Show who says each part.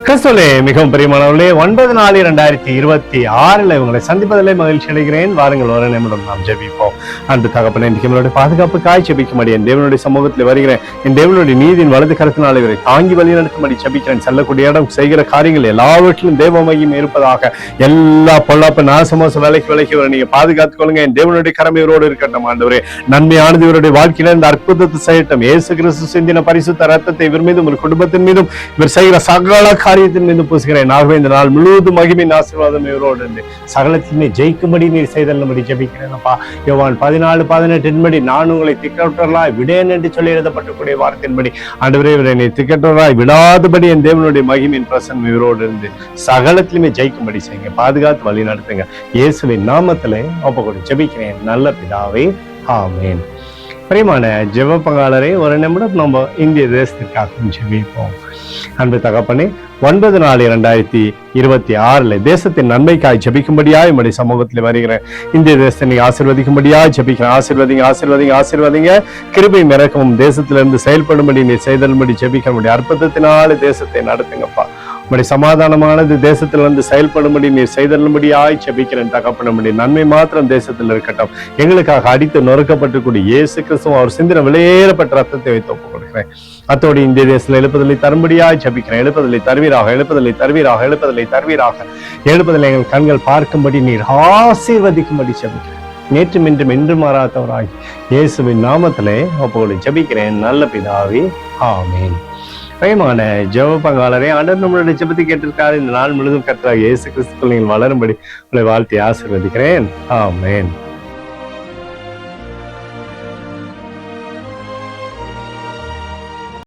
Speaker 1: கிறிஸ்துவிலே மிகவும் பிரியமானவர்களே, 9/4/2026 உங்களை சந்திப்பதிலே மகிழ்ச்சி அடைகிறேன். வாருங்கள், ஒரு நிமிடம் நாம் ஜெபிப்போம். அன்பு தகப்பனே, இன்றைக்கு நம்மளுடைய பாதுகாப்புக்காய் ஜெபிக்கும்படி என் தேவனுடைய சமூகத்தில் வருகிறேன். என் தேவனுடைய நீதியின் வலது கருத்தினால் இவரை தாங்கி வழி நடத்தும்படி ஜெபிக்கிறேன். செல்லக்கூடிய இடம், செய்கிற காரியங்கள் எல்லாவற்றிலும் தேவ மகிமை இருப்பதாக. எல்லா பொல்லாப்பு நாசமோச விலைக்கு வர நீங்க பாதுகாத்துக் கொள்ளுங்க. என் தேவனுடைய கரம் இவரோடு இருக்கட்டும். ஆண்டவரே, நன்மையானது இவருடைய வாழ்க்கையில இந்த அற்புதத்தை செய்யட்டும். இயேசு கிறிஸ்து சிந்தின பரிசுத்த ரத்தத்தை இவர் மீதும் ஒரு குடும்பத்தின் மீதும் இவர் செய்கிற சகல காரியத்தின் மீது பூசுகிறேன். ஆகவே இந்த நாள் முழுவதும் மகிமையின் ஆசீர்வாதம் இவரோடு இருந்து சகலத்திலுமே ஜெயிக்கும்படி நீர் செய்தல்லும்படி ஜெபிக்கிறேன். அப்பா, யோவான் 14:18 நான் உங்களை திக்கற்றவர்களாய் விடேன் என்று சொல்லி எழுதப்பட்டக்கூடிய வார்த்தையின்படி ஆண்டவரே, இவரை நீ திக்கற்றவர்களாய் விடாதபடி என் தேவனுடைய மகிமையின் பிரசன்னம் இவரோடு இருந்து சகலத்திலுமே ஜெயிக்கும்படி செய்யுங்க. பாதுகாத்து வழி நடத்துங்க. இயேசுவின் நாமத்திலே ஒப்புக்கொண்டு ஜெபிக்கிறேன் நல்ல பிதாவே, ஆமென். பிரியமான ஜெப பங்காளரை, ஒரு நிமிடம் நம்ம இந்திய தேசத்திற்காக ஜெபிப்போம். அன்பு தகப்பனே, 9/4/2026 தேசத்தின் நன்மைக்காய் ஜெபிக்கும்படியாய் உம்முடைய சமூகத்தில் வருகிறேன். இந்திய தேசத்தை நீங்க ஆசீர்வதிக்கும்படியாய் ஜெபிக்கிறேன். ஆசீர்வதிங்க. கிருபையும் இரக்கமும் தேசத்திலிருந்து செயல்படும்படி நீ செய்தல்படி ஜெபிக்க முடியும். அற்புதத்தினால தேசத்தை நடத்துங்கப்பா. உம்முடைய சமாதானமானது தேசத்திலிருந்து செயல்படும்படி நீர் செய்தல்படியாய் ஜெபிக்கிறேன். தகப்பனுடைய நன்மை மாத்திரம் தேசத்தில் இருக்கட்டும். எங்களுக்காக அடித்து நொறுக்கப்பட்டுக்கூடிய இயேசு கிறிஸ்துவ அவர் சிந்தின விலையேறப்பட்ட ரத்தத்தை வைத்து ஒப்புக் கொடுக்கிறேன். அத்தோடு இந்திய தேசத்தில் எழுப்புதலை தரும்படியாய் ஜெபிக்கிறேன். எழுப்புதலை எங்கள் கண்கள் பார்க்கும்படி நீர் ஆசீர்வதிக்கும்படி ஜெபிக்கிறேன். நேற்றும் இன்றும் என்று மாறாதவராய் இயேசுவின் நாமத்திலே ஒப்புக்கொண்டு ஜெபிக்கிறேன் நல்ல பிதாவே, ஆமென். பிரியமான ஜெப பங்காளரே, ஆண்டவர் நம்மளுடைய ஜெபத்தை கேட்டிருக்காரு. இந்த நாள் முழுவதும் கர்த்தராகிய இயேசு கிறிஸ்துவுக்குள் நீங்கள் வளரும்படி உங்களை வாழ்த்தி ஆசீர்வதிக்கிறேன். ஆமென்.